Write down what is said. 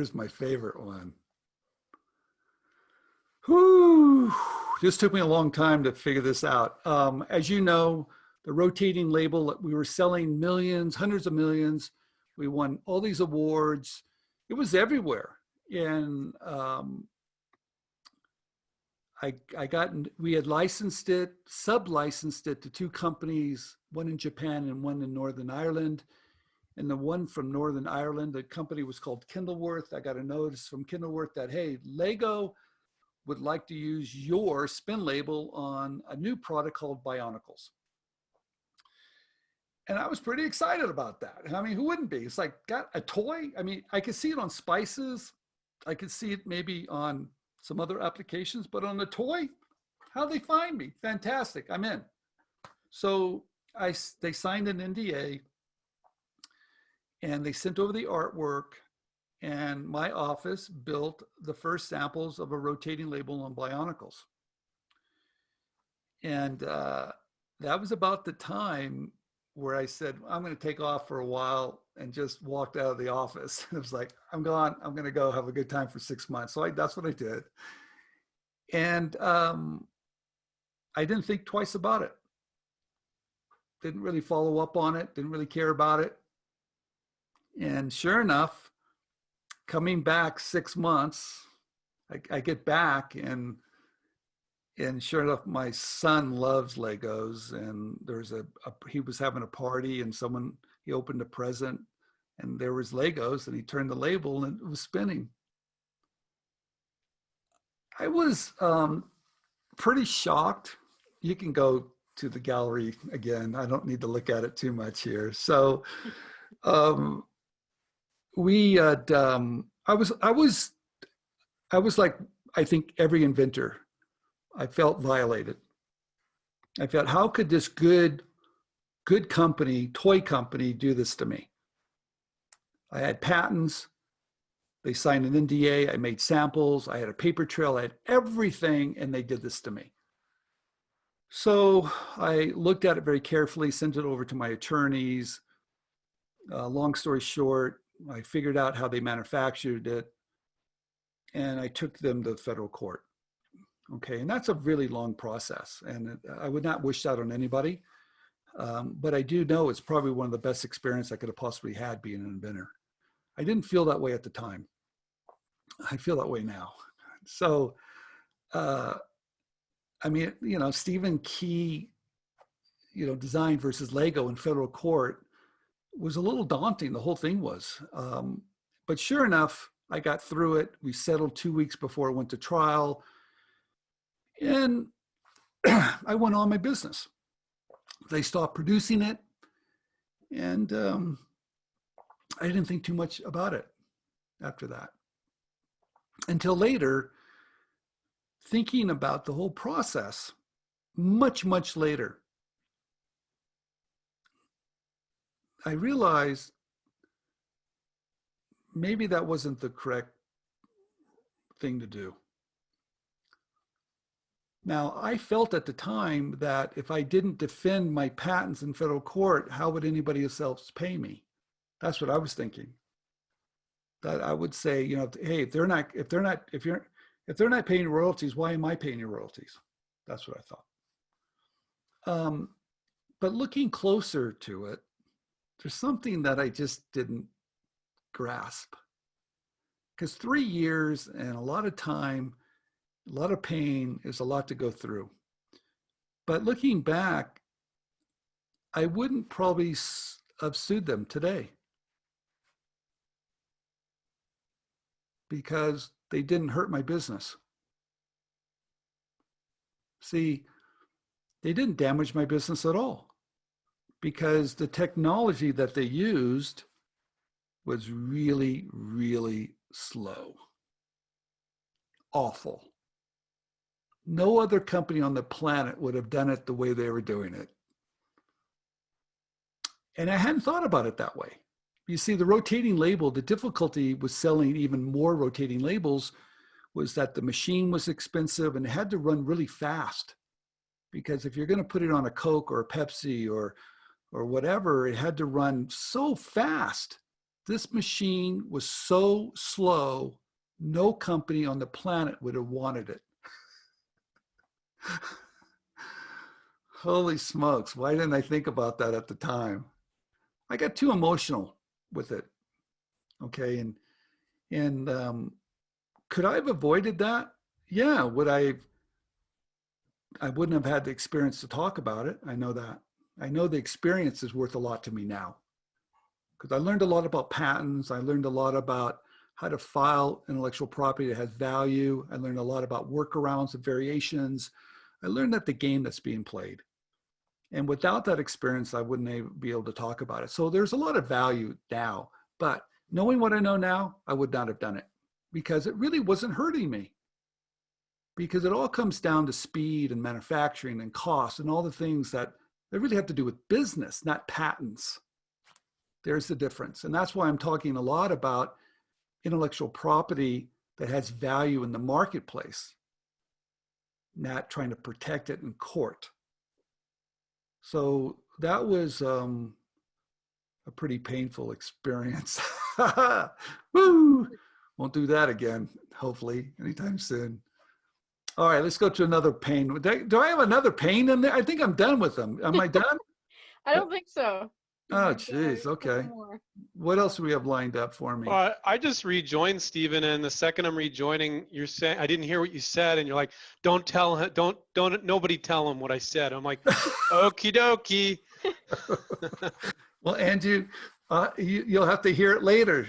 here's my favorite one. Whew. This took me a long time to figure this out. As you know, the rotating label, we were selling millions, hundreds of millions. We won all these awards. It was everywhere. And we had licensed it, sub-licensed it to two companies, one in Japan and one in Northern Ireland. And the one from Northern Ireland, the company was called Kindleworth. I got a notice from Kindleworth that, hey, Lego would like to use your spin label on a new product called Bionicles. And I was pretty excited about that. I mean, who wouldn't be? It's like, got a toy? I mean, I could see it on spices. I could see it maybe on some other applications, but on the toy, how'd they find me? Fantastic, I'm in. So they signed an NDA and they sent over the artwork, and my office built the first samples of a rotating label on Bionicles. And that was about the time where I said, I'm going to take off for a while, and just walked out of the office. It was like, I'm gone. I'm going to go have a good time for 6 months. So that's what I did. And I didn't think twice about it. Didn't really follow up on it. Didn't really care about it. And sure enough, coming back 6 months, I get back, and sure enough, my son loves Legos, and he was having a party, and he opened a present, and there was Legos, and he turned the label and it was spinning. I was pretty shocked. You can go to the gallery again. I don't need to look at it too much here. So we had, I was like, I think every inventor. I felt violated. I felt, how could this good company, toy company, do this to me? I had patents. They signed an NDA. I made samples. I had a paper trail. I had everything, and they did this to me. So I looked at it very carefully, sent it over to my attorneys. Long story short, I figured out how they manufactured it, and I took them to federal court. Okay, and that's a really long process, and I would not wish that on anybody. But I do know it's probably one of the best experiences I could have possibly had being an inventor. I didn't feel that way at the time. I feel that way now. So, I mean, Stephen Key, design versus Lego in federal court was a little daunting. The whole thing was. But sure enough, I got through it. We settled 2 weeks before it went to trial. And I went on my business. They stopped producing it, and I didn't think too much about it after that. Until later, thinking about the whole process, much, much later, I realized maybe that wasn't the correct thing to do. Now, I felt at the time that if I didn't defend my patents in federal court, how would anybody else pay me? That's what I was thinking. That I would say, hey, if they're not paying royalties, why am I paying your royalties? That's what I thought. But looking closer to it, there's something that I just didn't grasp. Because 3 years and a lot of time, a lot of pain is a lot to go through. But looking back, I wouldn't probably have sued them today, because they didn't hurt my business. See, they didn't damage my business at all, because the technology that they used was really, really slow. Awful. No other company on the planet would have done it the way they were doing it. And I hadn't thought about it that way. You see, the rotating label, the difficulty with selling even more rotating labels was that the machine was expensive and it had to run really fast. Because if you're going to put it on a Coke or a Pepsi or whatever, it had to run so fast This machine was so slow, no company on the planet would have wanted it. Holy smokes, why didn't I think about that at the time? I got too emotional with it. Okay, and could I have avoided that? Yeah, would I wouldn't have had the experience to talk about it. I know that. I know the experience is worth a lot to me now because I learned a lot about patents. I learned a lot about how to file intellectual property that has value. I learned a lot about workarounds and variations. I learned that the game that's being played. And without that experience, I wouldn't be able to talk about it. So there's a lot of value now, but knowing what I know now, I would not have done it because it really wasn't hurting me. Because it all comes down to speed and manufacturing and cost and all the things that they really have to do with business, not patents. There's the difference. And that's why I'm talking a lot about intellectual property that has value in the marketplace, not trying to protect it in court. So that was a pretty painful experience. Woo! Won't do that again, hopefully, anytime soon. All right, let's go to another pain. Do I have another pain in there? I think I'm done with them. Am I done? I don't think so. Oh, geez. Okay. What else do we have lined up for me? Well, I just rejoined Stephen, and the second I'm rejoining, you're saying I didn't hear what you said, and you're like, "Don't tell him, don't nobody tell him what I said." I'm like, "Okie dokie." Well, Andrew, you'll have to hear it later.